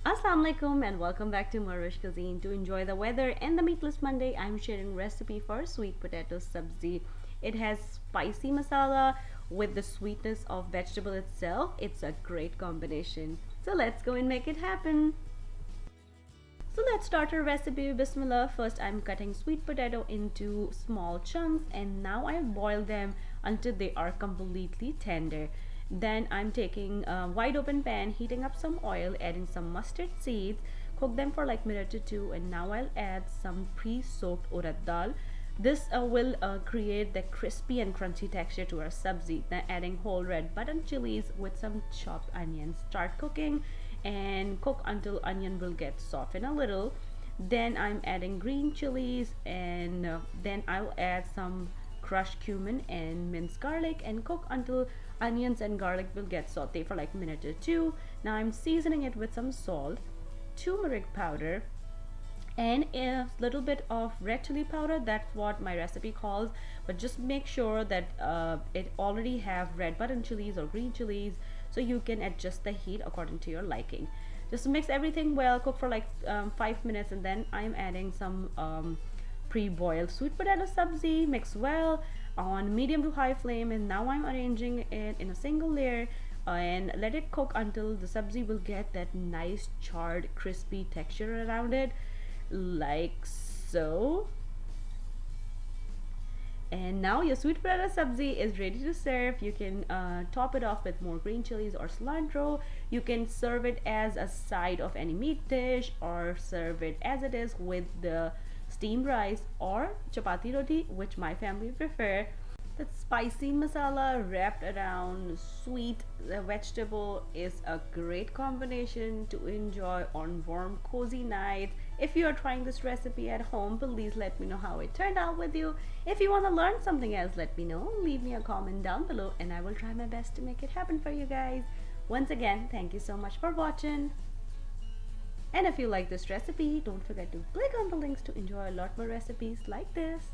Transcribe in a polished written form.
Assalamu alaikum and welcome back to morEwish cuisine. To enjoy the weather and the Meatless Monday, I'm sharing recipe for sweet potato sabzi. It has spicy masala with the sweetness of vegetable itself. It's a great combination. So let's go and make it happen. So let's start our recipe. Bismillah. First I'm cutting sweet potato into small chunks and now I'll boil them until they are completely tender. Then I'm taking a wide open pan, heating up some oil, adding some mustard seeds, cook them for like minute or two, and now I'll add some pre-soaked urad dal. This will create the crispy and crunchy texture to our sabzi. Then adding whole red button chilies with some chopped onions. Start cooking and cook until onion will get softened a little. Then I'm adding green chilies and then I'll add some crushed cumin and minced garlic and cook until onions and garlic will get sauteed for like a minute or two. Now I'm seasoning it with some salt, turmeric powder, and a little bit of red chili powder. That's what my recipe calls, but just make sure that it already have red button chilies or green chilies, so you can adjust the heat according to your liking. Just mix everything well, cook for like 5 minutes, and then I'm adding some pre-boiled sweet potato sabzi. Mix well on medium to high flame, and now I'm arranging it in a single layer and let it cook until the sabzi will get that nice charred crispy texture around it, like so. And now your sweet potato sabzi is ready to serve. You can top it off with more green chilies or cilantro. You can serve it as a side of any meat dish or serve it as it is with the steamed rice or chapati roti, which my family prefer. That spicy masala wrapped around sweet vegetable is a great combination to enjoy on warm cozy nights. If you are trying this recipe at home, please let me know how it turned out with you. If you want to learn something else, let me know. Leave me a comment down below and I will try my best to make it happen for you guys. Once again, thank you so much for watching. And if you like this recipe, don't forget to click on the links to enjoy a lot more recipes like this.